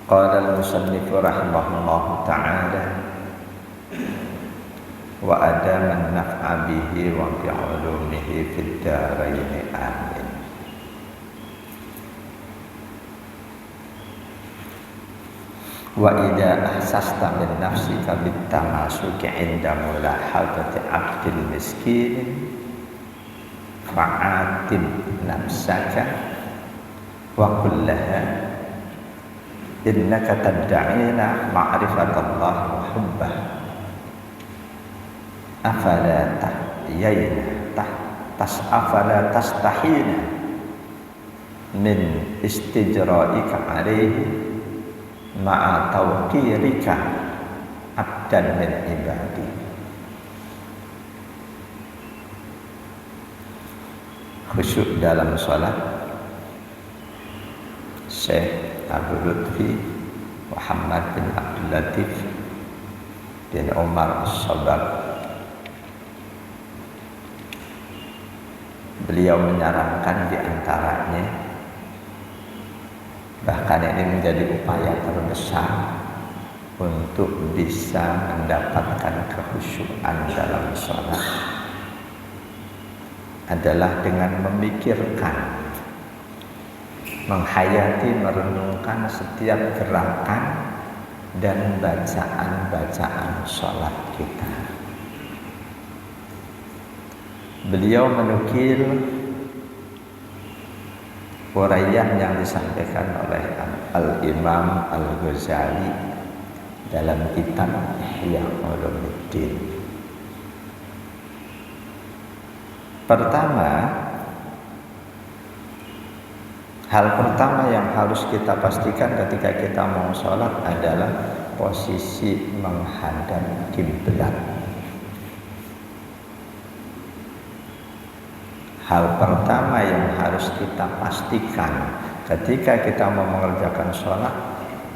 Qala al-musannif rahimahullahu ta'ala wa adama an-naf'a bihi wa bi 'ulumihi fid dharain amin. Wa idza ahsasta min nafsika bit tamasuki 'inda mulahadati 'abdil miskin fa'atim nafsaka wa kullaha innaka tad'ina ma'rifatallah wa hubbah afala tastahina min istijra'ika alaihi ma'a tawqirika abdan min ibadi. Khusyuk dalam salat. Syekh Abu Lutfi Muhammad bin Abdul Latif bin Umar As-Sabak, beliau menyarankan di antaranya, bahkan ini menjadi upaya terbesar untuk bisa mendapatkan kekhusyuan dalam sholat adalah dengan memikirkan, menghayati, merenungkan setiap gerakan dan bacaan-bacaan sholat kita. Beliau menukil uraian yang disampaikan oleh Al-Imam Al-Ghazali dalam kitab Ihya Ulumuddin. Hal pertama yang harus kita pastikan ketika kita mau sholat adalah posisi menghadap kiblat. Hal pertama yang harus kita pastikan ketika kita mau mengerjakan sholat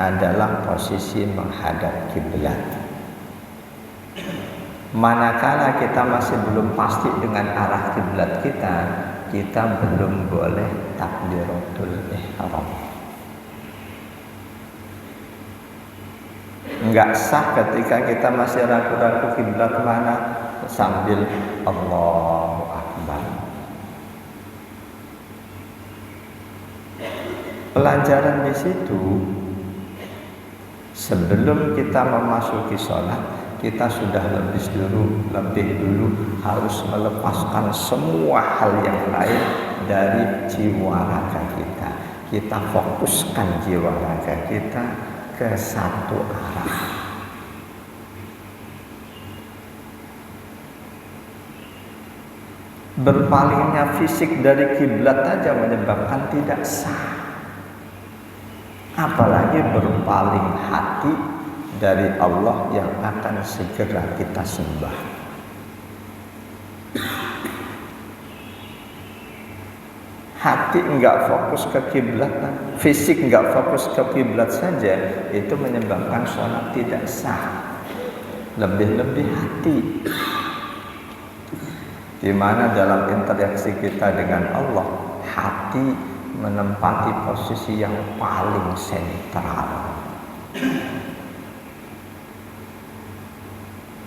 adalah posisi menghadap kiblat. Manakala kita masih belum pasti dengan arah kiblat kita belum boleh takbiratul ihram. Enggak sah ketika kita masih ragu-ragu kiblat mana sambil Allahu Akbar. Pelajaran di situ, sebelum kita memasuki sholat, kita sudah lebih dulu harus melepaskan semua hal yang lain dari jiwa raga kita. Kita fokuskan jiwa raga kita ke satu arah. Berpalingnya fisik dari kiblat saja menyebabkan tidak sah, apalagi berpaling hati dari Allah yang akan segera kita sembah. Hati enggak fokus ke kiblat, fisik enggak fokus ke kiblat saja, itu menyebabkan sholat tidak sah. Lebih-lebih hati, di mana dalam interaksi kita dengan Allah, hati menempati posisi yang paling sentral.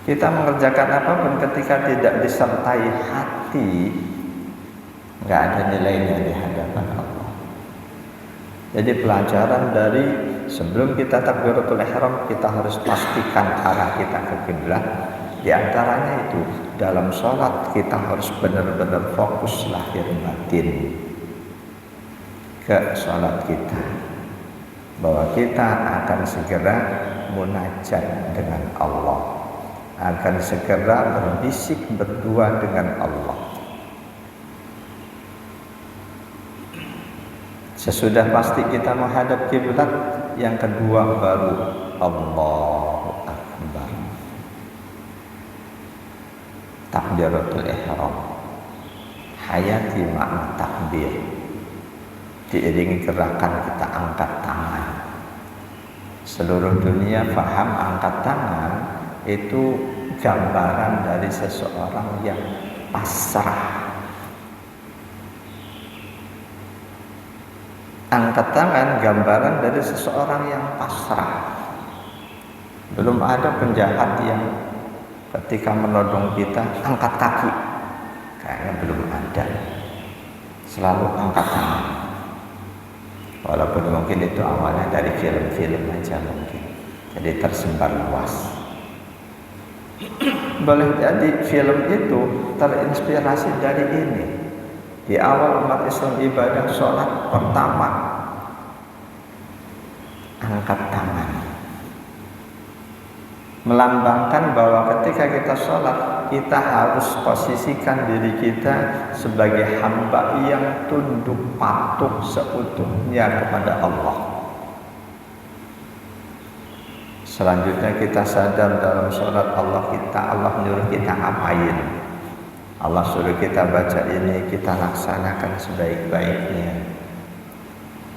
Kita mengerjakan apapun ketika tidak disertai hati, nggak ada nilainya di hadapan Allah. Jadi pelajaran dari sebelum kita takbiratul ihram, kita harus pastikan arah kita ke kiblat. Di antaranya itu dalam sholat kita harus benar-benar fokus lahir batin ke sholat kita, bahwa kita akan segera munajat dengan Allah, akan segera berbisik berdua dengan Allah. Sesudah pasti kita menghadap kiblat, yang kedua baru Allahu Akbar, takbiratul ihram. Hayati makna takbir, diiringi gerakan kita angkat tangan. Seluruh dunia paham angkat tangan itu gambaran dari seseorang yang pasrah. Angkat tangan gambaran dari seseorang yang pasrah. Belum ada penjahat yang ketika menodong kita angkat kaki. Kayaknya belum ada. Selalu angkat tangan. Walaupun mungkin itu awalnya dari film-film aja mungkin. Jadi tersebar luas. Boleh jadi film itu terinspirasi dari ini. Di awal umat Islam ibadah sholat pertama angkat tangan, melambangkan bahwa ketika kita sholat kita harus posisikan diri kita sebagai hamba yang tunduk patuh seutuhnya kepada Allah. Selanjutnya kita sadar dalam sholat Allah menyuruh kita ngapain. Allah suruh kita baca ini, kita laksanakan sebaik-baiknya.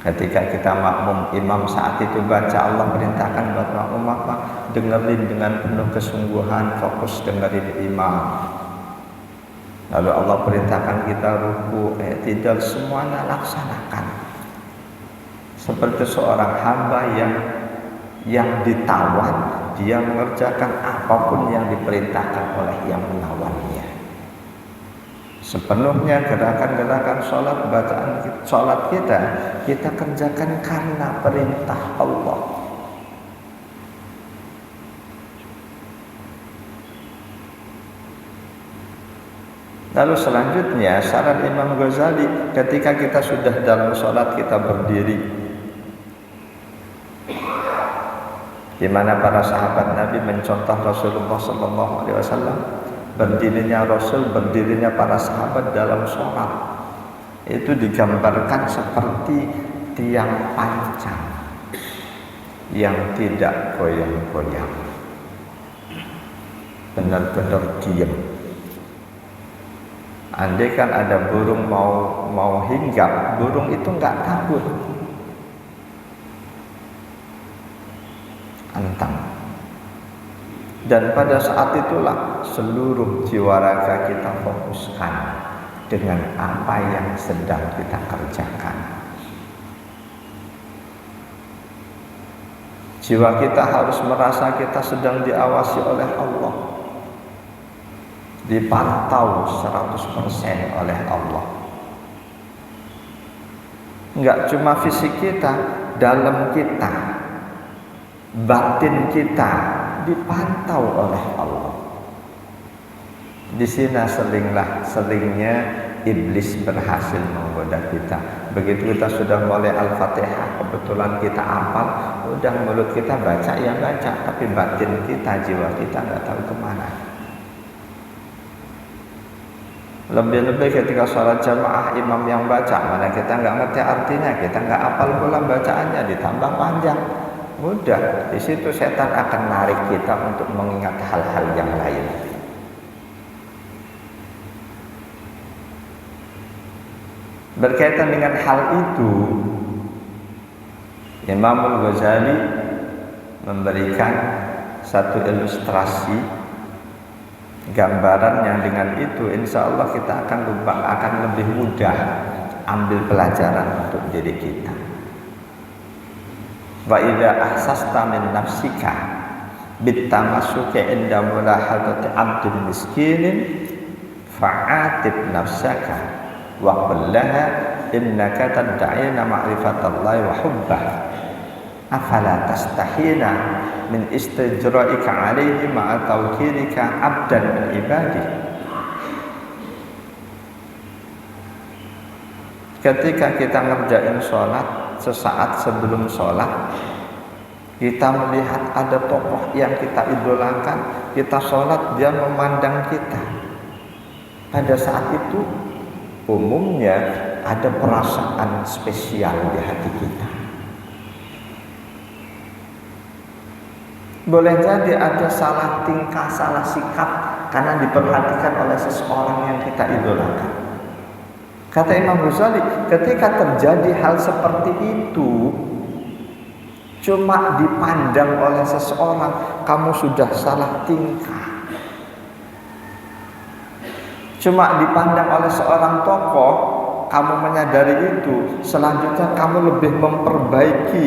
Ketika kita makmum, imam saat itu baca, Allah perintahkan buat makmum apa? Dengerin dengan penuh kesungguhan, fokus dengerin imam. Lalu Allah perintahkan kita ruku, tidak semuanya laksanakan. Seperti seorang hamba yang ditawan, dia mengerjakan apapun yang diperintahkan oleh yang menawannya. Sepenuhnya gerakan-gerakan sholat, bacaan sholat kita kerjakan karena perintah Allah. Lalu selanjutnya syarat Imam Ghazali, ketika kita sudah dalam sholat kita berdiri, di mana para sahabat Nabi mencontoh Rasulullah SAW. Berdirinya Rasul, berdirinya para sahabat dalam sholat itu digambarkan seperti tiang pancang yang tidak goyang-goyang, benar-benar diam. Andai kan ada burung mau hinggap, burung itu nggak takut, antang. Dan pada saat itulah seluruh jiwa raga kita fokuskan dengan apa yang sedang kita kerjakan. Jiwa kita harus merasa kita sedang diawasi oleh Allah, dipantau 100% oleh Allah. Enggak cuma fisik kita, dalam kita, batin kita dipantau oleh Allah. Di sini selingnya iblis berhasil menggoda kita. Begitu kita sudah mulai Al-Fatihah, kebetulan kita hafal, udah mulut kita baca ya baca, tapi batin kita, jiwa kita nggak tahu kemana. Lebih-lebih ketika sholat jamaah imam yang baca, mana kita nggak ngerti artinya, kita nggak hafal pula bacaannya, ditambah panjang. Mudah, di situ setan akan narik kita untuk mengingat hal-hal yang lain. Berkaitan dengan hal itu, Imam Ghazali memberikan satu ilustrasi gambaran yang dengan itu insya Allah kita akan lebih mudah ambil pelajaran untuk diri kita. Wa idza ahsasta min nafsika bitamassuki inda mulahadati 'abdin miskinin fa'atib nafsaka wa qul laha innaka tad'ina ma'rifatallahi wa hubbah afala tastahina min istijra'ika 'alaihi ma'a tawkilika 'abdan min ibadihi. Ketika kita ngerjain sholat, sesaat sebelum sholat kita melihat ada tokoh yang kita idolakan, kita sholat dia memandang kita. Pada saat itu umumnya ada perasaan spesial di hati kita. Boleh jadi ada salah tingkah, salah sikap karena diperhatikan oleh seseorang yang kita idolakan. Kata Imam Ghazali, ketika terjadi hal seperti itu, cuma dipandang oleh seseorang, kamu sudah salah tingkah. Cuma dipandang oleh seorang tokoh, kamu menyadari itu, selanjutnya kamu lebih memperbaiki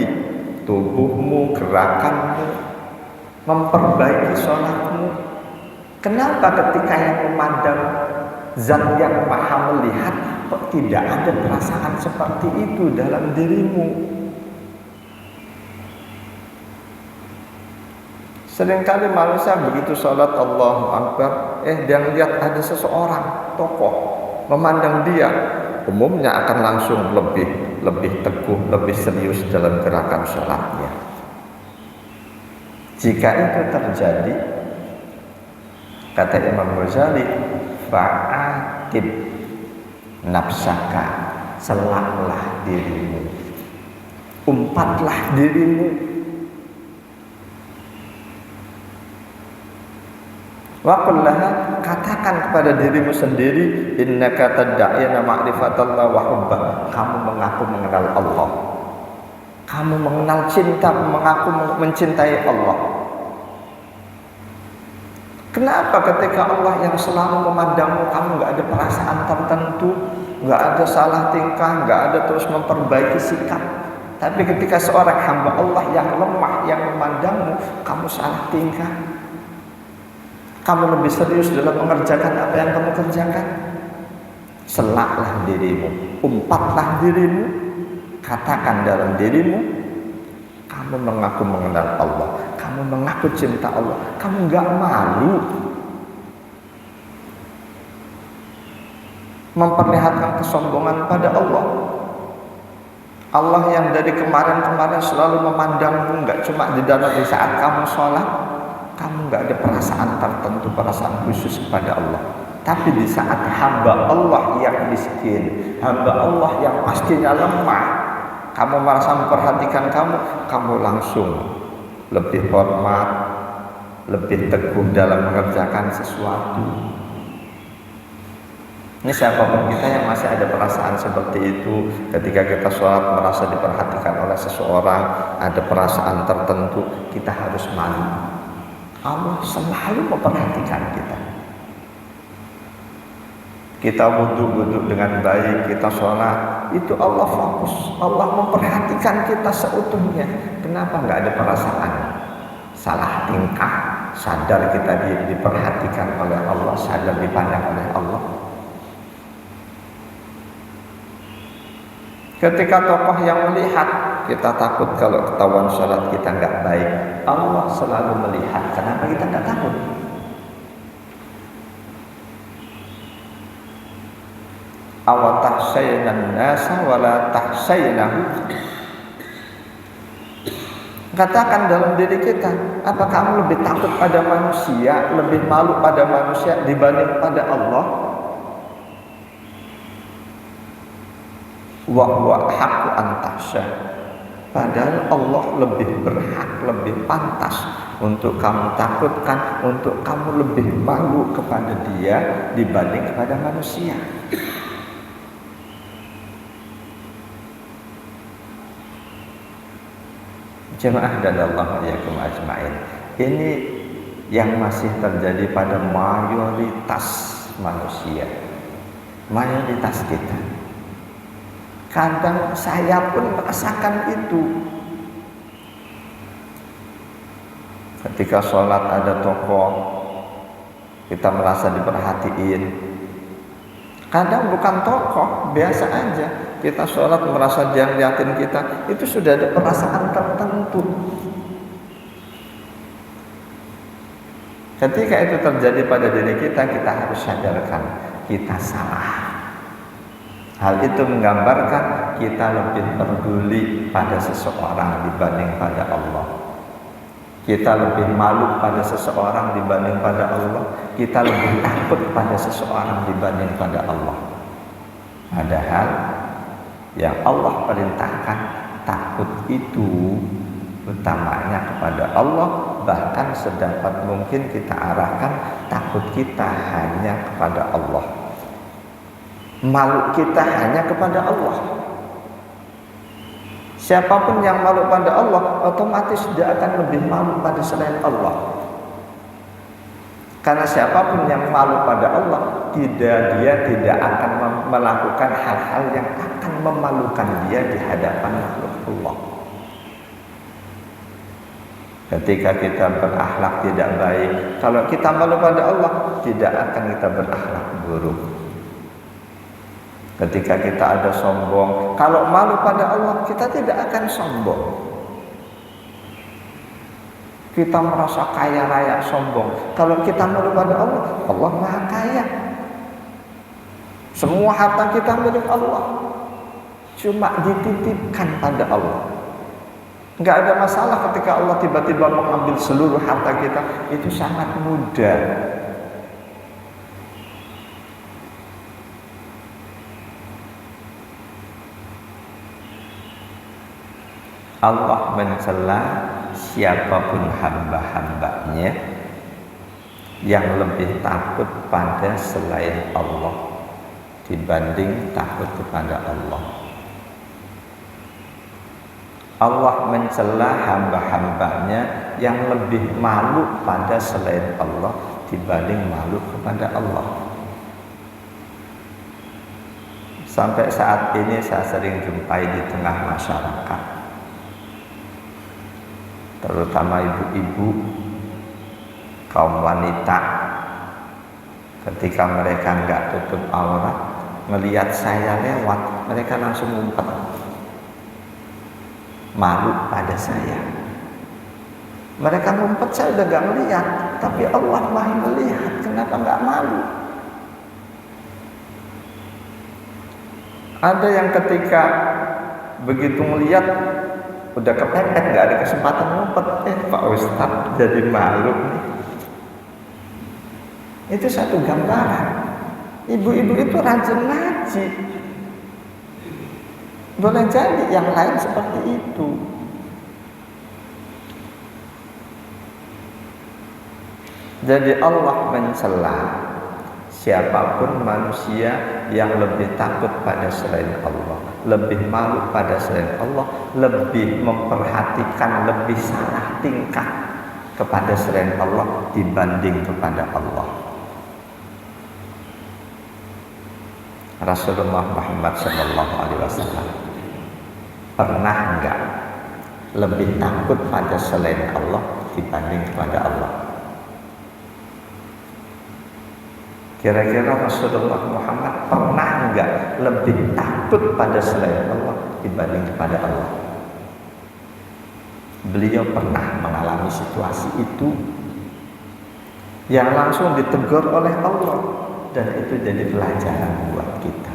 tubuhmu, gerakanmu, memperbaiki sholatmu. Kenapa ketika yang memandang zat yang maha melihat kok tidak ada perasaan seperti itu dalam dirimu? Seringkali manusia begitu sholat Allahu Akbar, dia lihat ada seseorang tokoh, memandang dia, umumnya akan langsung lebih teguh, lebih serius dalam gerakan sholatnya. Jika itu terjadi, kata Imam Ghazali, fa'atib nafsaka, selaklah dirimu, umpatlah dirimu. Waqullaha, katakan kepada dirimu sendiri, innaka tad'ina ma'rifatallah wa hubbah, kamu mengaku mengenal Allah, kamu mengenal cinta, mengaku mencintai Allah. Kenapa ketika Allah yang selalu memandangmu, kamu nggak ada perasaan tertentu, nggak ada salah tingkah, nggak ada terus memperbaiki sikap? Tapi ketika seorang hamba Allah yang lemah yang memandangmu, kamu salah tingkah, kamu lebih serius dalam mengerjakan apa yang kamu kerjakan. Selaklah dirimu, umpatlah dirimu, katakan dalam dirimu, kamu mengaku mengenal Allah, kamu mengaku cinta Allah, kamu gak malu memperlihatkan kesombongan pada Allah. Allah yang dari kemarin-kemarin selalu memandangmu, gak cuma di saat kamu sholat, kamu gak ada perasaan tertentu, perasaan khusus kepada Allah. Tapi di saat hamba Allah yang miskin, hamba Allah yang pastinya lemah, kamu merasa memperhatikan kamu langsung lebih hormat, lebih teguh dalam mengerjakan sesuatu. Ini siapapun kita yang masih ada perasaan seperti itu, ketika kita sholat merasa diperhatikan oleh seseorang, ada perasaan tertentu, kita harus malu. Allah selalu memperhatikan kita. Kita wudhu dengan baik, kita sholat, itu Allah fokus, Allah memperhatikan kita seutuhnya. Kenapa nggak ada perasaan salah tingkah? Sadar kita diperhatikan oleh Allah, sadar dipandang oleh Allah. Ketika tokoh yang melihat, kita takut kalau ketahuan sholat kita nggak baik. Allah selalu melihat, kenapa kita nggak takut? Awatahsaynan nasa wala tahsaynahu. Katakan dalam diri kita, apa kamu lebih takut pada manusia, lebih malu pada manusia dibanding pada Allah? Wa huwa haqqu an tahsya. Padahal Allah lebih berhak, lebih pantas untuk kamu takutkan, untuk kamu lebih malu kepada Dia dibanding kepada manusia. Jemaah dan Allah yakum ajmain. Ini yang masih terjadi pada mayoritas manusia, mayoritas kita. Kadang saya pun merasakan itu. Ketika sholat ada tokoh, kita merasa diperhatiin. Kadang bukan tokoh, biasa aja. Kita sholat merasa dia ngeliatin kita, itu sudah ada perasaan tertentu. Ketika itu terjadi pada diri kita harus sadarkan kita salah. Hal itu menggambarkan kita lebih peduli pada seseorang dibanding pada Allah. Kita lebih malu pada seseorang dibanding pada Allah. Kita lebih takut pada seseorang dibanding pada Allah. Padahal yang Allah perintahkan takut itu utamanya kepada Allah. Bahkan sedapat mungkin kita arahkan takut kita hanya kepada Allah, malu kita hanya kepada Allah. Siapapun yang malu pada Allah, otomatis dia akan lebih malu pada selain Allah. Karena siapapun yang malu pada Allah, dia tidak akan melakukan hal-hal yang akan memalukan dia di hadapan makhluk Allah. Ketika kita berakhlak tidak baik, kalau kita malu pada Allah, tidak akan kita berakhlak buruk. Ketika kita ada sombong, kalau malu pada Allah, kita tidak akan sombong. Kita merasa kaya raya sombong. Kalau kita malu pada Allah, Allah Maha Kaya. Semua harta kita milik Allah, cuma dititipkan pada Allah. Enggak ada masalah ketika Allah tiba-tiba mengambil seluruh harta kita, itu sangat mudah. Allah mencela siapapun hamba-hambanya yang lebih takut pada selain Allah dibanding takut kepada Allah. Allah mencela hamba-hambanya yang lebih malu pada selain Allah dibanding malu kepada Allah. Sampai saat ini saya sering jumpai di tengah masyarakat, terutama ibu-ibu, kaum wanita, ketika mereka nggak tutup aurat, melihat saya lewat, mereka langsung ngumpet, malu pada saya. Mereka ngumpet, saya udah nggak melihat, tapi Allah Maha melihat, kenapa nggak malu? Ada yang ketika begitu melihat udah kepepet, nggak ada kesempatan ngumpet, Pak Ustadz jadi malu nih. Itu satu gambaran. Ibu-ibu itu rajin ngaji. Boleh jadi yang lain seperti itu. Jadi Allah mencela siapapun manusia yang lebih takut pada selain Allah, lebih malu pada selain Allah, lebih memperhatikan, lebih salah tingkah kepada selain Allah dibanding kepada Allah. Rasulullah Muhammad SAW pernah enggak lebih takut pada selain Allah dibanding kepada Allah? Kira-kira Rasulullah Muhammad pernah enggak lebih takut pada selain Allah dibanding kepada Allah? Beliau pernah mengalami situasi itu yang langsung ditegur oleh Allah, dan itu jadi pelajaran buat kita.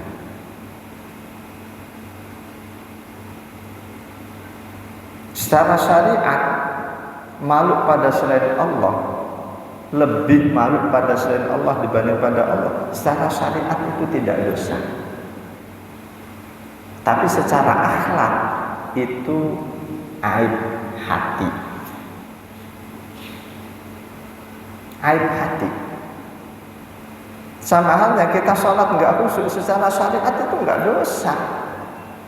Secara syariat, malu pada selain Allah, lebih malu pada selain Allah dibanding pada Allah, secara syariat itu tidak dosa. Tapi secara akhlak itu aib hati. Aib hati. Sama halnya kita sholat nggak khusyuk, secara syariat itu nggak dosa.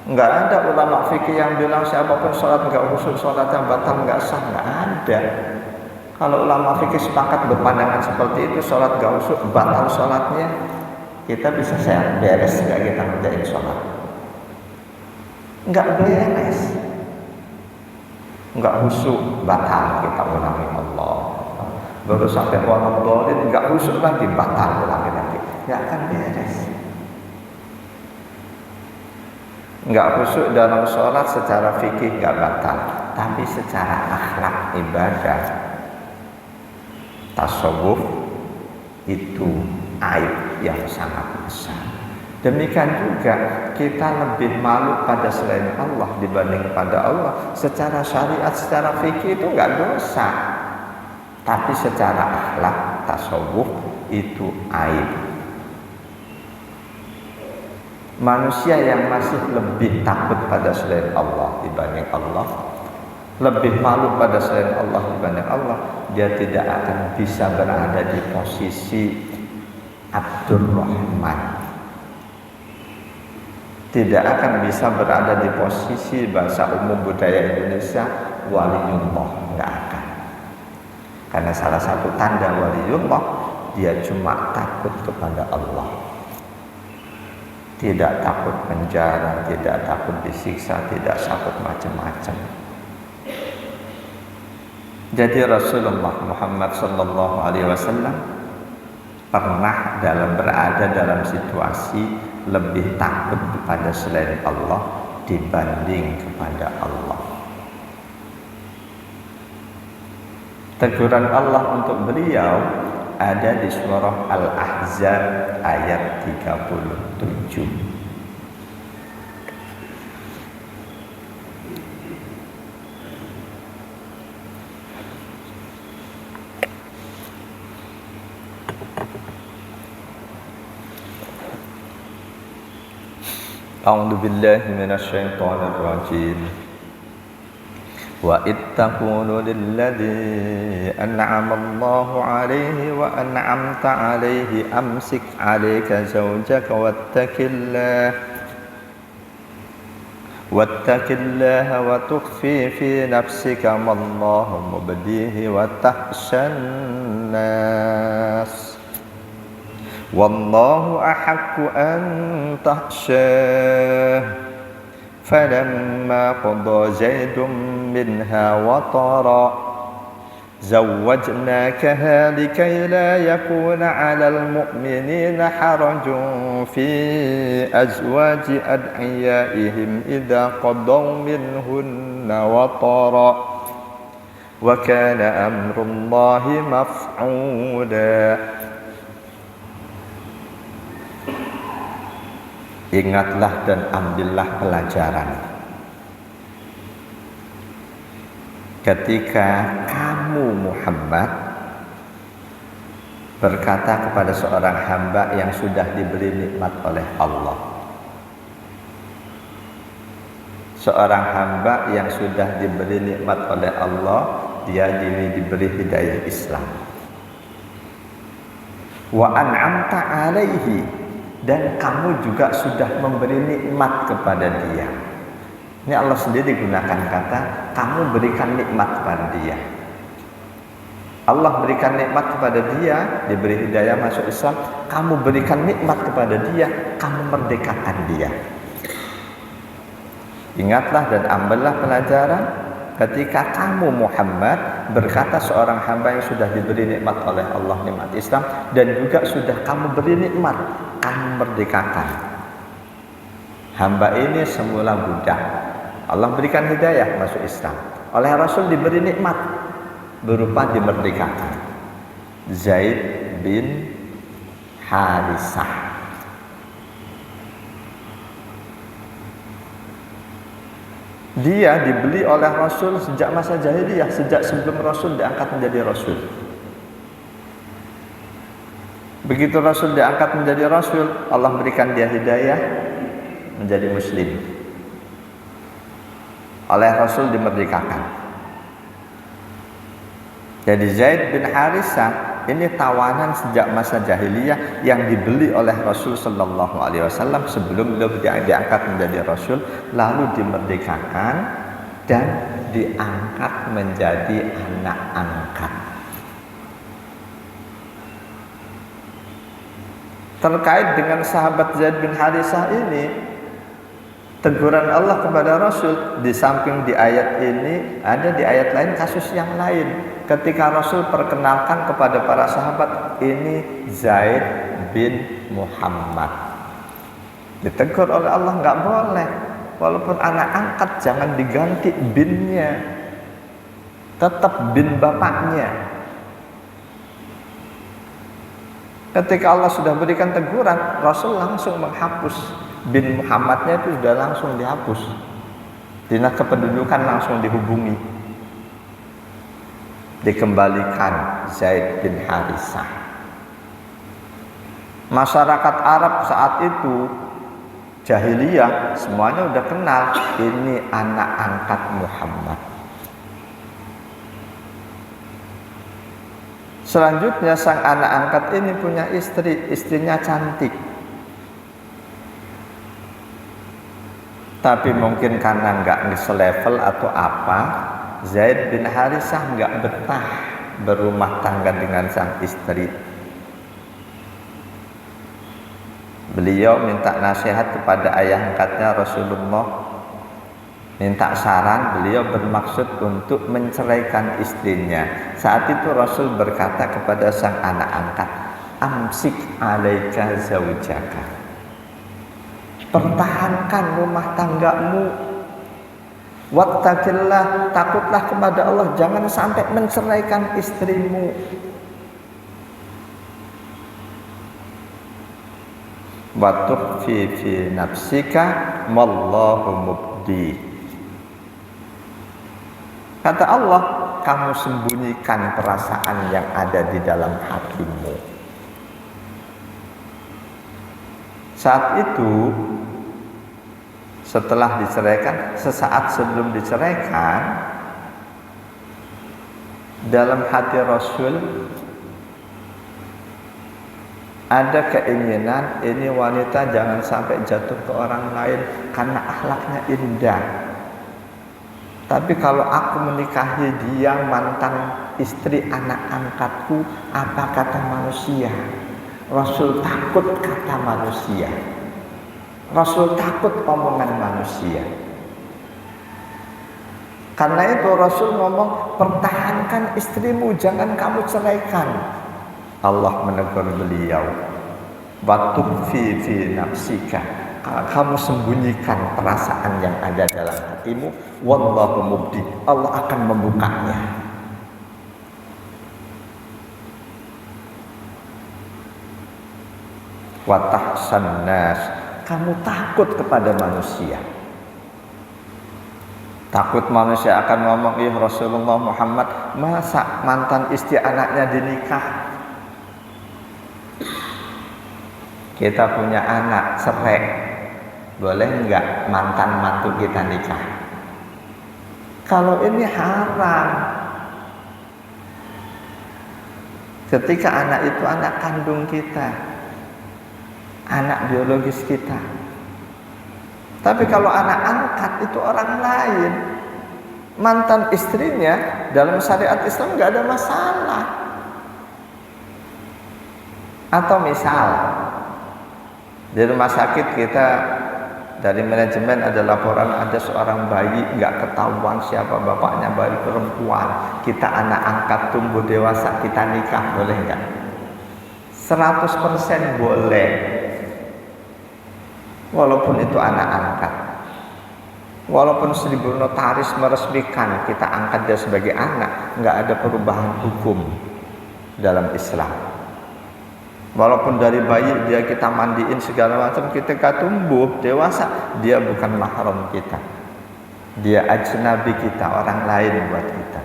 Nggak ada ulama fikih yang bilang siapapun sholat nggak khusyuk sholatnya batal, nggak sah, nggak ada. Kalau ulama fikih sepakat berpandangan seperti itu, sholat nggak khusyuk batal sholatnya, kita bisa beres nggak kita ngerjain sholat? Nggak beres, nggak khusyuk batal, kita ulangi Allah. Baru sampai waladhdallin nggak khusyuk lagi, batal ulangi lagi, nggak akan beres. Nggak khusyuk dalam sholat secara fikih nggak batal, tapi secara akhlak ibadah tasawuf itu aib yang sangat besar. Demikian juga kita lebih malu pada selain Allah dibanding pada Allah. Secara syariat, secara fikih itu nggak dosa, tapi secara akhlak tasawuf itu aib. Manusia yang masih lebih takut pada selain Allah dibanding Allah, lebih malu pada selain Allah dibanding Allah, dia tidak akan bisa berada di posisi Abdurrahman, tidak akan bisa berada di posisi bahasa umum budaya Indonesia waliullah, nggak akan. Karena salah satu tanda waliullah dia cuma takut kepada Allah. Tidak takut penjara, tidak takut disiksa, tidak takut macam-macam. Jadi Rasulullah Muhammad sallallahu alaihi wasallam pernah berada dalam situasi lebih takut kepada selain Allah dibanding kepada Allah. Teguran Allah untuk beliau ada di surah Al-Ahzab ayat 37. A'udzu billahi minasyaitonir rajim. Wa ittaqulu lilladzi an'ama Allahu 'alaihi wa an'amta 'alaihi amsik 'alaika zawjaka wattaqillaha wa tukhfi fi nafsika ma Allahu mubdihi wa tahshan nas wallahu ahaqqu an tahshah. فلما قضى زيد منها وطرا زوجناكها لكي لا يكون على المؤمنين حرج في أزواج أدعيائهم إذا قضوا منهن وطرا وكان أمر الله مفعولا. Ingatlah dan ambillah pelajaran ketika kamu Muhammad berkata kepada seorang hamba yang sudah diberi nikmat oleh Allah. Seorang hamba yang sudah diberi nikmat oleh Allah, dia diberi hidayah Islam. Wa an'amta 'alaihi, dan kamu juga sudah memberi nikmat kepada dia. Ini Allah sendiri gunakan kata kamu berikan nikmat kepada dia. Allah berikan nikmat kepada dia, diberi hidayah masuk Islam. Kamu berikan nikmat kepada dia, kamu merdekakan dia. Ingatlah dan ambillah pelajaran ketika kamu Muhammad berkata seorang hamba yang sudah diberi nikmat oleh Allah, nikmat Islam, dan juga sudah kamu beri nikmat, kamu merdekakan. Hamba ini semula budak, Allah berikan hidayah masuk Islam, oleh Rasul diberi nikmat berupa dimerdekakan. Zaid bin Harisah, dia dibeli oleh Rasul sejak masa jahiliyah, sejak sebelum Rasul diangkat menjadi Rasul. Begitu Rasul diangkat menjadi Rasul, Allah berikan dia hidayah menjadi Muslim. Oleh Rasul dimerdekakan. Jadi Zaid bin Harisah ini tawanan sejak masa jahiliyah yang dibeli oleh Rasul sallallahu alaihi wasallam sebelum beliau diangkat menjadi Rasul, lalu dimerdekakan dan diangkat menjadi anak angkat. Terkait dengan sahabat Zaid bin Harisah ini, teguran Allah kepada Rasul di samping di ayat ini, ada di ayat lain kasus yang lain. Ketika Rasul perkenalkan kepada para sahabat, ini Zaid bin Muhammad. Ditegur oleh Allah, nggak boleh. Walaupun anak angkat jangan diganti binnya, tetap bin bapaknya. Ketika Allah sudah berikan teguran, Rasul langsung menghapus bin Muhammadnya, itu sudah langsung dihapus. Dinas kependudukan langsung dihubungi, dikembalikan Zaid bin Harisah. Masyarakat Arab saat itu jahiliyah semuanya udah kenal ini anak angkat Muhammad. Selanjutnya sang anak angkat ini punya istri, istrinya cantik. Tapi mungkin karena nggak selevel atau apa, Zaid bin Harisah nggak betah berumah tangga dengan sang istri. Beliau minta nasihat kepada ayah angkatnya Rasulullah, minta saran. Beliau bermaksud untuk menceraikan istrinya. Saat itu Rasul berkata kepada sang anak angkat, amsik alaika zaujaka, pertahankan rumah tanggamu. Wattaqillah, takutlah kepada Allah, jangan sampai menceraikan istrimu. Wa tukhfi fi nafsika wallahu mubdi. Kata Allah, kamu sembunyikan perasaan yang ada di dalam hatimu. Saat itu, setelah diceraikan, sesaat sebelum diceraikan, dalam hati Rasul ada keinginan ini wanita jangan sampai jatuh ke orang lain karena akhlaknya indah. Tapi kalau aku menikahi dia mantan istri anak angkatku, apa kata manusia? Rasul takut kata manusia. Rasul takut omongan manusia. Karena itu Rasul ngomong, pertahankan istrimu, jangan kamu ceraikan. Allah menegur beliau, wa tukhfi fi nafsika, kamu sembunyikan perasaan yang ada dalam hatimu, wallahu mubdi, Allah akan membukanya. Wa tahsan nas, kamu takut kepada manusia. Takut manusia akan ngomong, ih Rasulullah Muhammad masa mantan istri anaknya dinikah? Kita punya anak cerai, boleh enggak mantan mantu kita nikah? Kalau ini haram. Ketika anak itu anak kandung kita, anak biologis kita. Tapi kalau anak angkat itu orang lain, mantan istrinya dalam syariat Islam enggak ada masalah. Atau misal di rumah sakit kita, dari manajemen ada laporan ada seorang bayi nggak ketahuan siapa bapaknya, bayi perempuan. Kita anak angkat tumbuh dewasa, kita nikah, boleh nggak? 100% boleh. Walaupun itu anak angkat, walaupun 1000 notaris meresmikan kita angkat dia sebagai anak, nggak ada perubahan hukum dalam Islam. Walaupun dari bayi dia kita mandiin segala macam, ketika tumbuh dewasa dia bukan mahram kita, dia ajnabi kita, orang lain buat kita.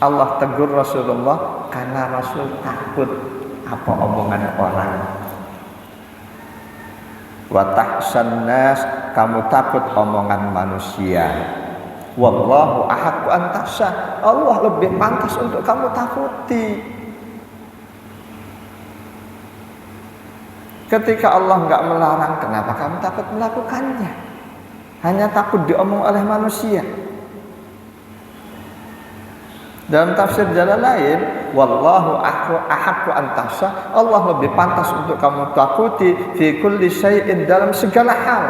Allah tegur Rasulullah karena Rasul takut apa omongan orang. Wa tahsan nas, kamu takut omongan manusia. Wallahu ahaqqu an takhsha, Allah lebih pantas untuk kamu takuti. Ketika Allah enggak melarang, kenapa kamu takut melakukannya? Hanya takut diomong oleh manusia. Dalam tafsir Jalalain, wallahu ahaqqu an takhsha, Allah lebih pantas untuk kamu takuti fi kulli syai'in, dalam segala hal.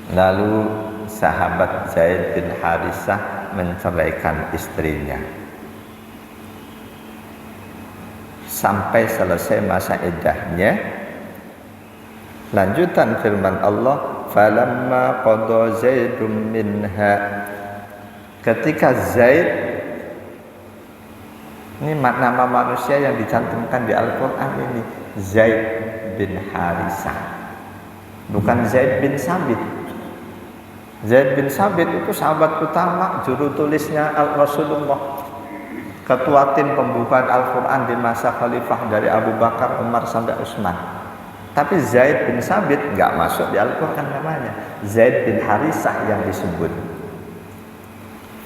Lalu sahabat Zaid bin Harisah menceraikan istrinya sampai selesai masa iddahnya. Lanjutan firman Allah, falamma qada Zaidun minha, ketika Zaid, ini nama manusia yang dicantumkan di Al-Quran ini, Zaid bin Harisah, bukan Zaid bin Sabit. Zaid bin Sabit itu sahabat utama, juru tulisnya Rasulullah, ketua tim pembukaan Al-Quran di masa khalifah dari Abu Bakar, Umar sampai Utsman. Tapi Zaid bin Sabit nggak masuk di Al-Quran namanya, Zaid bin Harisah yang disebut.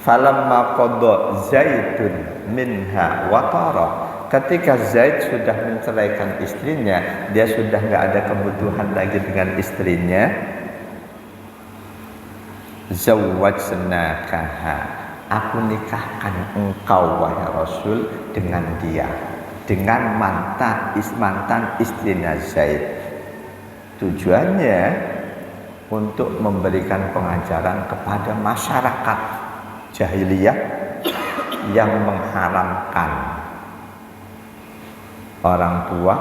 Falamma qada Zaidun minha watara, ketika Zaid sudah menceraikan istrinya, dia sudah nggak ada kebutuhan lagi dengan istrinya. zawwajnakaha, aku nikahkan engkau wahai Rasul dengan dia, dengan mantan istrinya Zaid. Tujuannya untuk memberikan pengajaran kepada masyarakat jahiliyah yang mengharamkan orang tua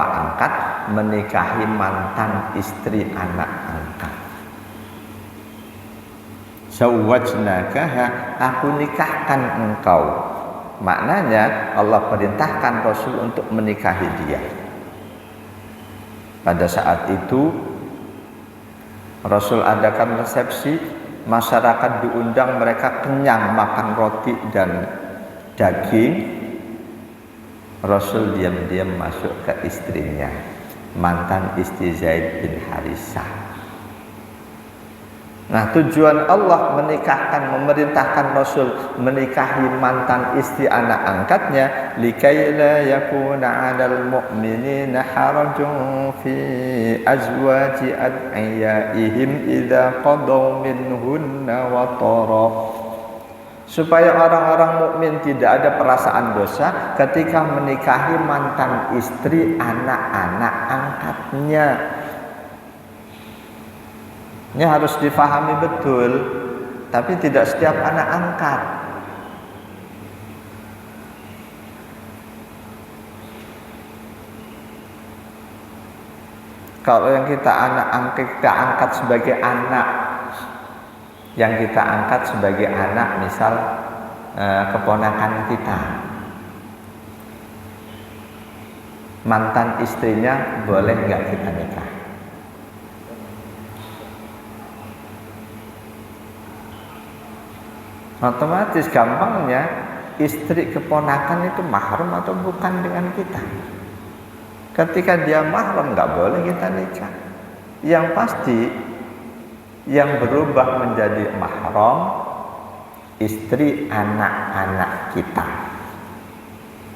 angkat menikahi mantan istri anak angkat. Zawwajnakaha, aku nikahkan engkau. Maknanya Allah perintahkan Rasul untuk menikahi dia. Pada saat itu Rasul adakan resepsi, masyarakat diundang, mereka kenyang makan roti dan daging. Rasul diam-diam masuk ke istrinya, mantan istri Zaid bin Harisah. Nah, tujuan Allah memerintahkan Rasul menikahi mantan istri anak angkatnya, likaila yakuna 'alal mu'minina harajun fi azwaji ad'iyaihim idza qadaw minhunna watara, supaya orang-orang mukmin tidak ada perasaan dosa ketika menikahi mantan istri anak-anak angkatnya. Ini harus difahami betul, tapi tidak setiap anak angkat. Kalau yang kita angkat sebagai anak, yang kita angkat sebagai anak, misal keponakan kita, mantan istrinya boleh nggak kita nikah? Otomatis gampangnya istri keponakan itu mahram atau bukan dengan kita. Ketika dia mahram nggak boleh kita nikah. Yang pasti yang berubah menjadi mahram istri anak-anak kita.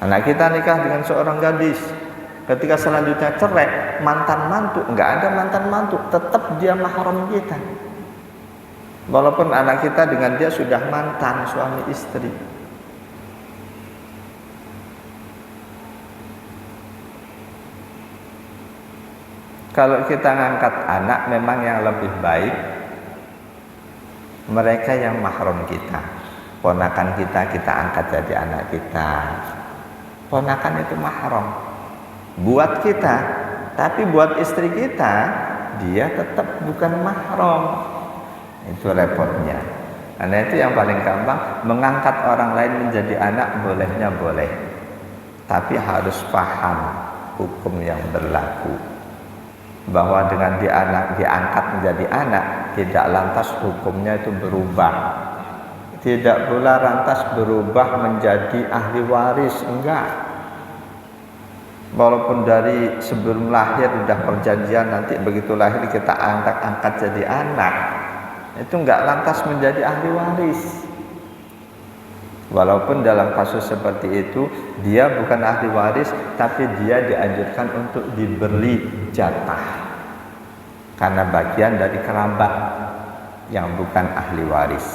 Anak kita nikah dengan seorang gadis, ketika selanjutnya cerai, mantan mantu, nggak ada mantan mantu, tetap dia mahram kita. Walaupun anak kita dengan dia sudah mantan suami istri. Kalau kita ngangkat anak, memang yang lebih baik mereka yang mahram kita. Ponakan kita angkat jadi anak kita. Ponakan itu mahram buat kita, tapi buat istri kita dia tetap bukan mahram. Itu repotnya. Karena itu yang paling gampang, mengangkat orang lain menjadi anak bolehnya boleh, tapi harus paham hukum yang berlaku, bahwa dengan diangkat menjadi anak tidak lantas hukumnya itu berubah, tidak pula lantas berubah menjadi ahli waris, enggak. Walaupun dari sebelum lahir sudah perjanjian, nanti begitu lahir kita angkat jadi anak, itu enggak lantas menjadi ahli waris. Walaupun dalam kasus seperti itu dia bukan ahli waris, tapi dia dianjurkan untuk diberi jatah karena bagian dari kerabat yang bukan ahli waris.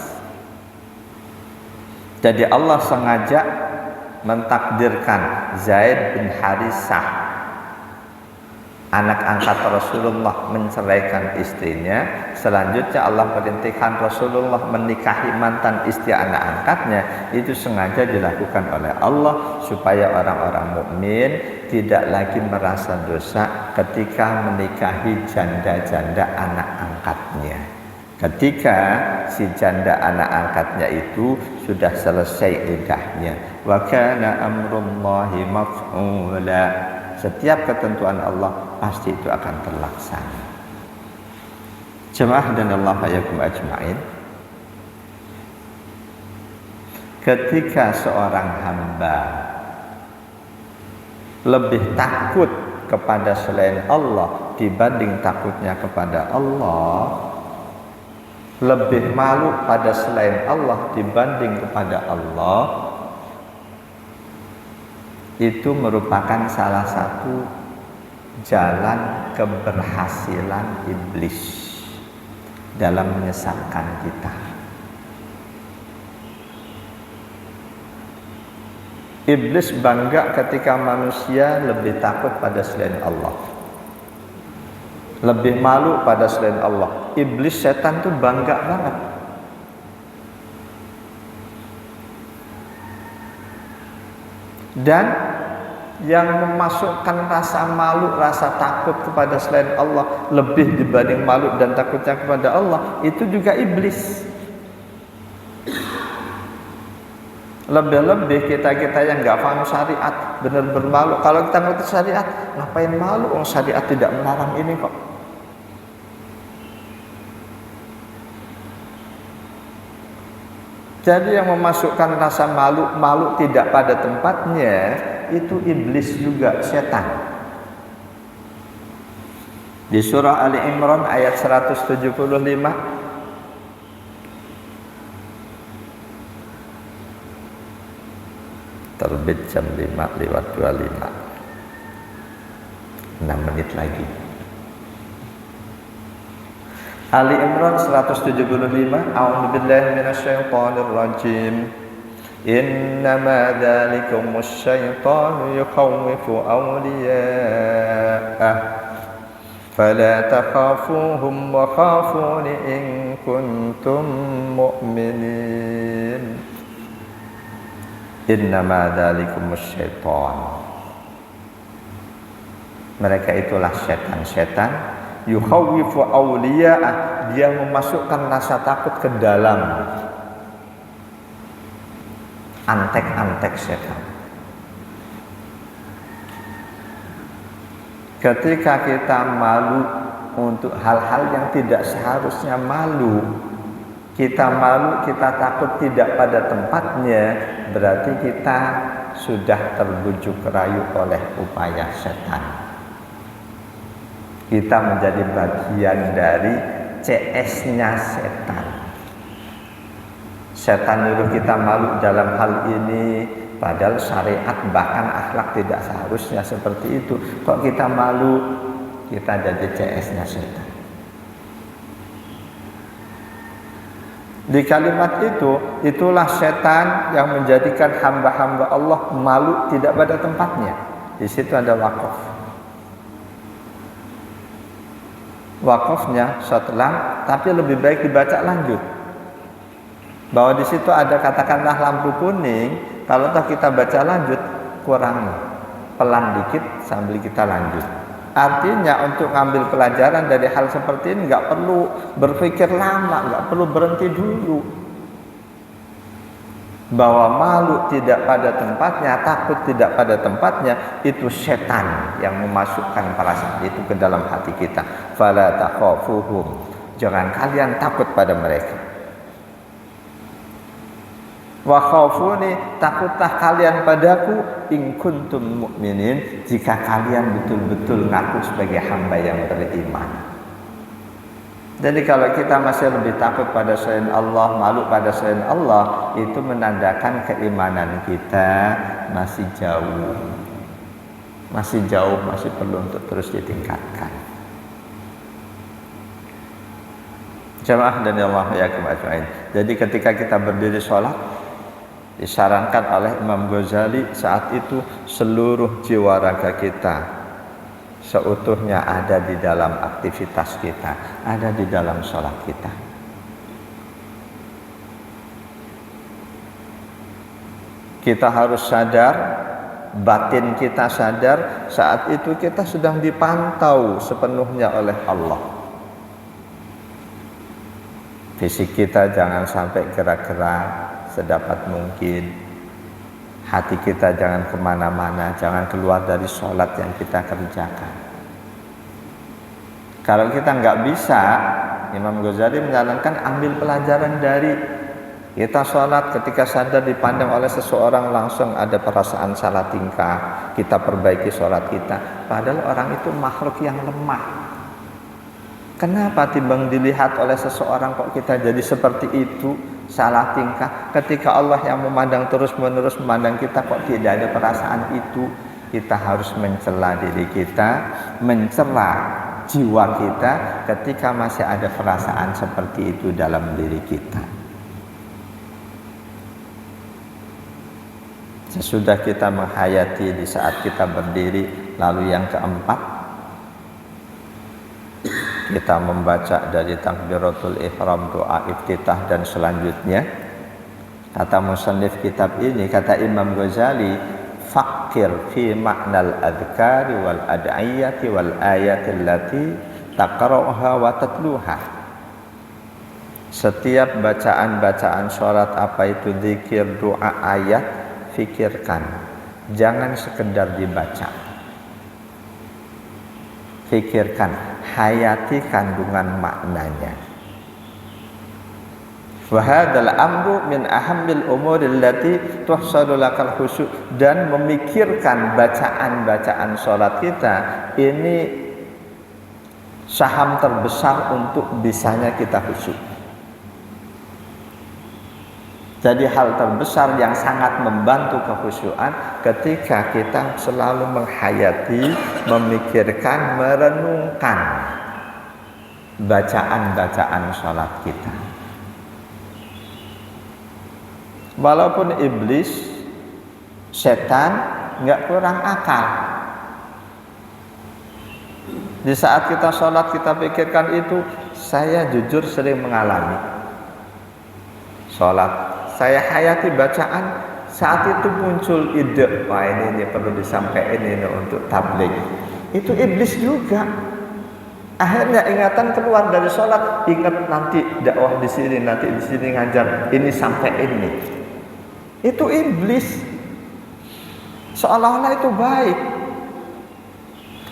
Jadi Allah sengaja mentakdirkan Zaid bin Harisah, anak angkat Rasulullah, menceraikan istrinya. Selanjutnya Allah perintahkan Rasulullah menikahi mantan istri anak angkatnya. Itu sengaja dilakukan oleh Allah supaya orang-orang mukmin tidak lagi merasa dosa ketika menikahi janda-janda anak angkatnya. Ketika si janda anak angkatnya itu sudah selesai iddahnya. Wa kana amrullahi maf'ula. Setiap ketentuan Allah pasti itu akan terlaksana. Jemaah dan Allah hayakum ajma'in. Ketika seorang hamba lebih takut kepada selain Allah dibanding takutnya kepada Allah, lebih malu pada selain Allah dibanding kepada Allah, itu merupakan salah satu jalan keberhasilan iblis dalam menyesatkan kita. Iblis bangga ketika manusia lebih takut pada selain Allah, lebih malu pada selain Allah. Iblis, setan tuh bangga banget. Dan yang memasukkan rasa malu, rasa takut kepada selain Allah lebih dibanding malu dan takutnya kepada Allah, itu juga iblis. Lebih-lebih kita yang nggak paham syariat, benar-benar malu. Kalau kita ngerti syariat, ngapain malu? Syariat tidak melarang ini kok. Jadi yang memasukkan rasa malu tidak pada tempatnya, itu iblis juga, setan. Di surah Ali Imran ayat 175, terbit jam 5:25, 6 menit lagi. Ali Imran 175, A'udzubillahi minasyaitonir rajim. Innama dzalikumus syaitanu yukhawwifu awliya'ah fala takhafuhum wa khafuni in kuntum mu'minin. Innama dzalikumus syaitan. Mereka itulah setan-setan, yukhawwifu awliya'ah, dia memasukkan rasa takut ke dalam antek-antek setan. Ketika kita malu untuk hal-hal yang tidak seharusnya malu, kita malu, kita takut tidak pada tempatnya, berarti kita sudah terbujuk rayu oleh upaya setan. Kita menjadi bagian dari CS-nya setan. Setan nyuruh kita malu dalam hal ini, padahal syariat bahkan akhlak tidak seharusnya seperti itu. Kok kita malu? Kita jadi CS-nya setan. Di kalimat itu, itulah setan yang menjadikan hamba-hamba Allah malu tidak pada tempatnya. Di situ ada wakaf. Wakafnya setelah, tapi lebih baik dibaca lanjut. Bahwa di situ ada katakanlah lampu kuning, kalau toh kita baca lanjut, kurangi, pelan dikit sambil kita lanjut. Artinya untuk ngambil pelajaran dari hal seperti ini nggak perlu berpikir lama, nggak perlu berhenti dulu. Bahwa malu tidak pada tempatnya, takut tidak pada tempatnya, itu setan yang memasukkan perasaan itu ke dalam hati kita. Fala takhafuhum, jangan kalian takut pada mereka. Wa khafuni, takutlah kalian padaku in kuntum mu'minin, jika kalian betul-betul ngaku sebagai hamba yang beriman. Jadi kalau kita masih lebih takut pada selain Allah, malu pada selain Allah, itu menandakan keimanan kita masih jauh. Masih jauh, masih perlu untuk terus ditingkatkan. Jamaah dan Allah yakum ajmain. Jadi ketika kita berdiri sholat, disarankan oleh Imam Ghazali saat itu seluruh jiwa raga kita seutuhnya ada di dalam aktivitas kita, ada di dalam sholat kita. Kita harus sadar, batin kita sadar, saat itu kita sedang dipantau sepenuhnya oleh Allah. Fisik kita jangan sampai gerak-gerak sedapat mungkin. Hati kita jangan kemana-mana, jangan keluar dari sholat yang kita kerjakan. Kalau kita nggak bisa, Imam Ghazali menyarankan ambil pelajaran dari kita sholat, ketika sadar dipandang oleh seseorang langsung ada perasaan salah tingkah, kita perbaiki sholat kita. Padahal orang itu makhluk yang lemah. Kenapa timbang dilihat oleh seseorang kok kita jadi seperti itu, salah tingkah? Ketika Allah yang memandang terus-menerus memandang kita kok tidak ada perasaan itu, kita harus mencela diri kita, mencela jiwa kita ketika masih ada perasaan seperti itu dalam diri kita. Sesudah kita menghayati di saat kita berdiri, lalu yang keempat, kita membaca dari takbiratul ihram, doa iftitah dan selanjutnya. Kata musannif kitab ini, kata Imam Ghazali, fakir fi maknal adhkari wal ad'iyati wal ayati allati taqra'uha wa tatluha. Setiap bacaan-bacaan sholat, apa itu zikir, doa, ayat, fikirkan, jangan sekedar dibaca. Fikirkan, hayati kandungan maknanya. Wa hadzal amru min ahammil umuri allati tuhsalu lakal khusyu', dan memikirkan bacaan-bacaan salat kita ini saham terbesar untuk bisanya kita khusyuk. Jadi hal terbesar yang sangat membantu kekhusyuan ketika kita selalu menghayati, memikirkan, merenungkan bacaan-bacaan salat kita. Walaupun iblis, setan nggak kurang akal. Di saat kita sholat kita pikirkan itu, saya jujur sering mengalami. Sholat, saya hayati bacaan, saat itu muncul ide, wah ini perlu disampaikan ini untuk tabligh. Itu iblis juga. Akhirnya ingatan keluar dari sholat, ingat nanti dakwah di sini, nanti di sini ngajar, ini sampai ini. Itu iblis, seolah-olah itu baik.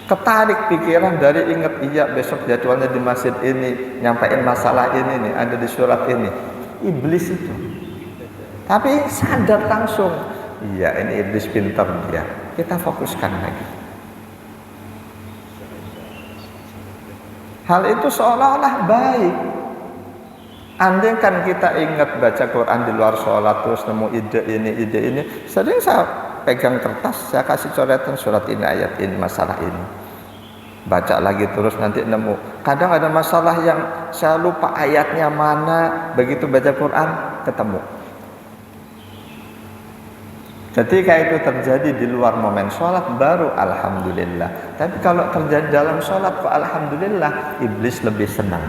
Ketarik pikiran dari ingat, iya besok jadwalnya di masjid ini, nyampein masalah ini nih, ada di surat ini. Iblis itu. Tapi sadar langsung, iya ini iblis pintar dia. Kita fokuskan lagi. Hal itu seolah-olah baik. Andai kan kita ingat baca Quran di luar sholat terus nemu ide ini, sering saya pegang kertas, saya kasih coretan surat ini, ayat ini, masalah ini. Baca lagi terus nanti nemu. Kadang ada masalah yang saya lupa ayatnya mana, begitu baca Quran ketemu. Ketika itu terjadi di luar momen sholat baru alhamdulillah. Tapi kalau terjadi dalam sholat kok alhamdulillah, iblis lebih senang.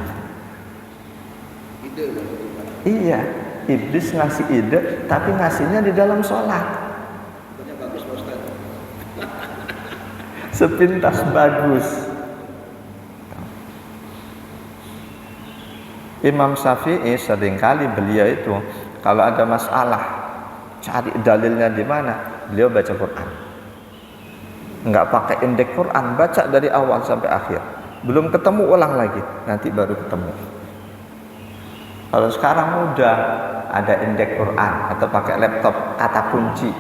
Iya, iblis ngasih ide, tapi ngasihnya di dalam sholat. Sepintas bagus. Imam Syafi'i seringkali beliau itu kalau ada masalah cari dalilnya di mana, beliau baca Quran. Enggak pakai indeks Quran, baca dari awal sampai akhir. Belum ketemu ulang lagi, nanti baru ketemu. Kalau sekarang udah ada indeks Quran atau pakai laptop kata kunci,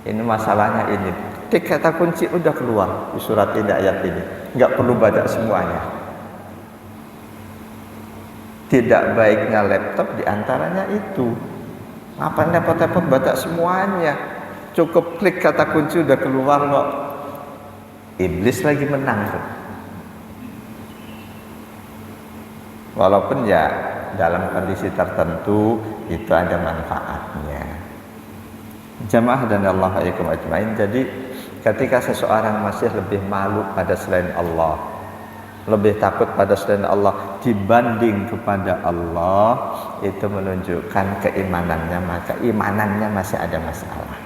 ini masalahnya ini, tik kata kunci udah keluar di surat ini, ayat ini, nggak perlu baca semuanya. Tidak baiknya laptop diantaranya itu, ngapain repot-repot baca semuanya, cukup klik kata kunci udah keluar kok. Iblis lagi menang tuh. Walaupun ya dalam kondisi tertentu itu ada manfaatnya. Jamaah dan Allah alaikum ajmain. Jadi ketika seseorang masih lebih malu pada selain Allah, lebih takut pada selain Allah dibanding kepada Allah, itu menunjukkan keimanannya, maka imanannya masih ada masalah.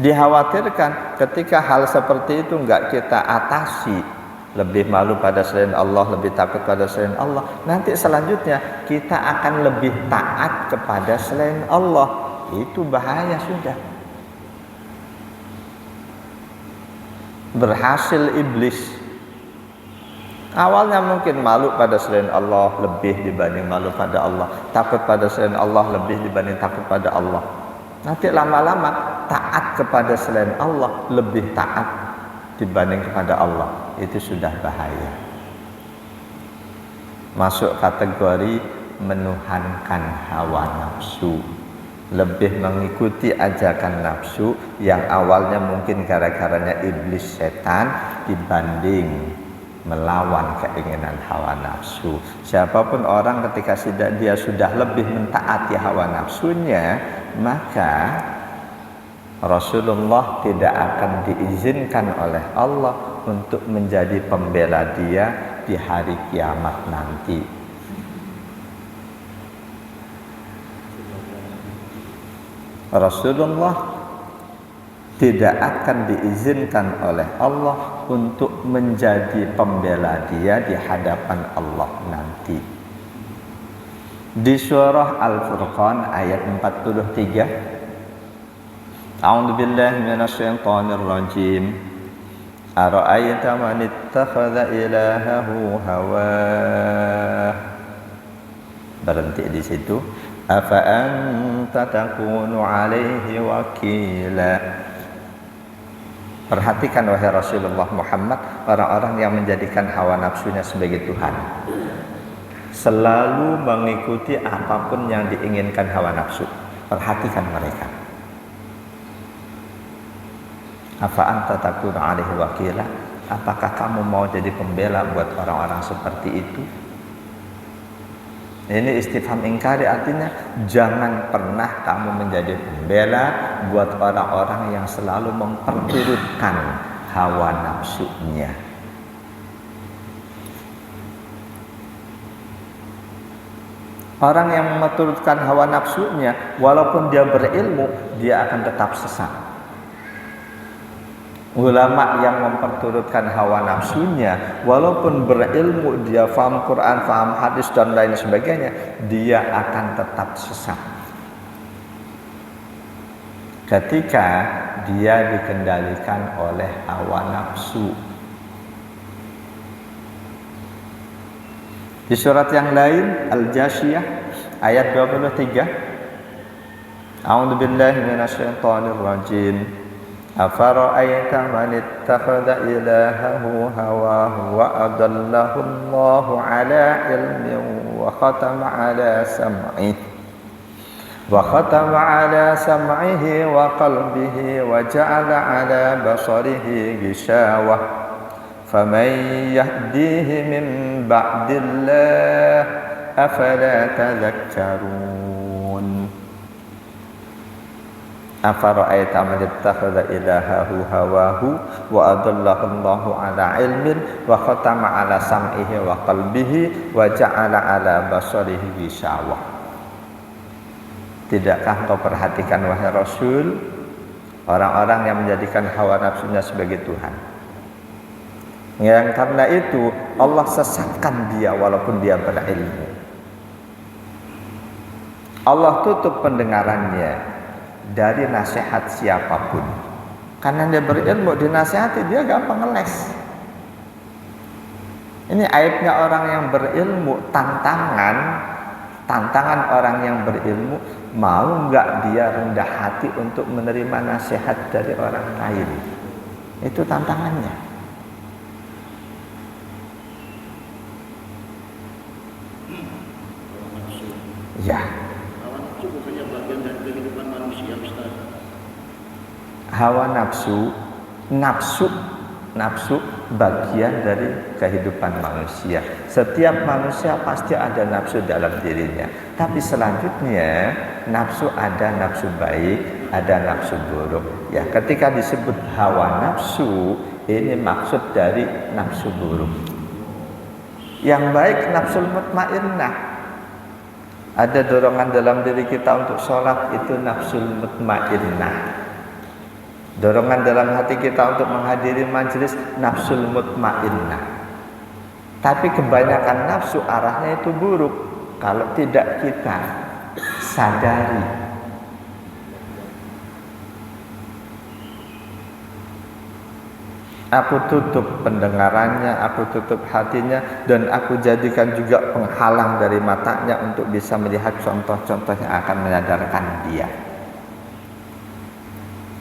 Dikhawatirkan ketika hal seperti itu enggak kita atasi, lebih malu pada selain Allah, lebih takut pada selain Allah, nanti selanjutnya kita akan lebih taat kepada selain Allah. Itu bahaya sudah. Berhasil iblis. Awalnya mungkin malu pada selain Allah lebih dibanding malu pada Allah, takut pada selain Allah lebih dibanding takut pada Allah. Nanti lama-lama taat kepada selain Allah lebih taat dibanding kepada Allah. Itu sudah bahaya, masuk kategori menuhankan hawa nafsu. lebih mengikuti ajakan nafsu yang awalnya mungkin gara-garanya iblis setan dibanding melawan keinginan hawa nafsu. Siapapun orang ketika dia sudah lebih mentaati hawa nafsunya, maka Rasulullah tidak akan diizinkan oleh Allah untuk menjadi pembela dia di hari kiamat nanti. Rasulullah tidak akan diizinkan oleh Allah untuk menjadi pembela dia di hadapan Allah nanti. Di surah Al-Furqan ayat 43, A'udzu billahi minasyaitonir rajim. Ara'aita man ittakhadha ilahahu hawah. Berhenti di situ. Afa anta takunu alaihi wakila. Perhatikan wahai Rasulullah Muhammad, orang-orang yang menjadikan hawa nafsunya sebagai Tuhan, selalu mengikuti apapun yang diinginkan hawa nafsu. Perhatikan mereka. Afa anta takunu alaihi wakila. Apakah kamu mau jadi pembela buat orang-orang seperti itu? Ini istifham ingkari, artinya jangan pernah kamu menjadi pembela buat orang-orang yang selalu memperturutkan hawa nafsunya. Orang yang memperturutkan hawa nafsunya, walaupun dia berilmu, dia akan tetap sesat. Ulama yang memperturutkan hawa nafsunya, walaupun berilmu, dia faham Quran, faham hadis dan lain sebagainya, dia akan tetap sesat ketika dia dikendalikan oleh hawa nafsu. Di surat yang lain, Al-Jathiyah ayat 23, A'udzu billahi minasyaitonir rajim. Afara'aita man ittakhadha ilahahu hawahu wa adallahu Allahu ala ilmin wa khatama ala sam'ihi wa qalbihi wa ja'ala ala basarihi ghishawah faman yahdihi min ba'dillah afala tadhakkarun. Afara'aita man ittakhadha ilahahu hawahu wa adallahu Allahu ala ilmin wa khatama ala sam'ihi wa qalbihi wa ja'ala ala basarihi ghishawah. Tidakkah engkau perhatikan wahai Rasul, orang-orang yang menjadikan hawa nafsunya sebagai Tuhan, yang karena itu Allah sesatkan dia walaupun dia berilmu. Allah tutup pendengarannya dari nasihat siapapun, karena dia berilmu, dinasihati dia gampang ngeles. Ini aibnya orang yang berilmu. Tantangan orang yang berilmu, mau nggak dia rendah hati untuk menerima nasihat dari orang lain. Itu tantangannya. Ya. Hawa nafsu bagian dari kehidupan manusia. Setiap manusia pasti ada nafsu dalam dirinya. Tapi selanjutnya nafsu ada nafsu baik, ada nafsu buruk. Ya, ketika disebut hawa nafsu, ini maksud dari nafsu buruk. Yang baik nafsul mutmainnah. Ada dorongan dalam diri kita untuk sholat, itu nafsul mutmainnah. Dorongan dalam hati kita untuk menghadiri majelis, nafsul mutmainnah. Tapi kebanyakan nafsu arahnya itu buruk kalau tidak kita sadari. Aku tutup pendengarannya, aku tutup hatinya, dan aku jadikan juga penghalang dari matanya untuk bisa melihat contoh-contoh yang akan menyadarkan dia.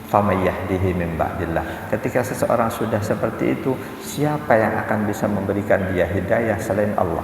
Faman yahdihi min ba'dillah. Ketika seseorang sudah seperti itu, siapa yang akan bisa memberikan dia hidayah selain Allah?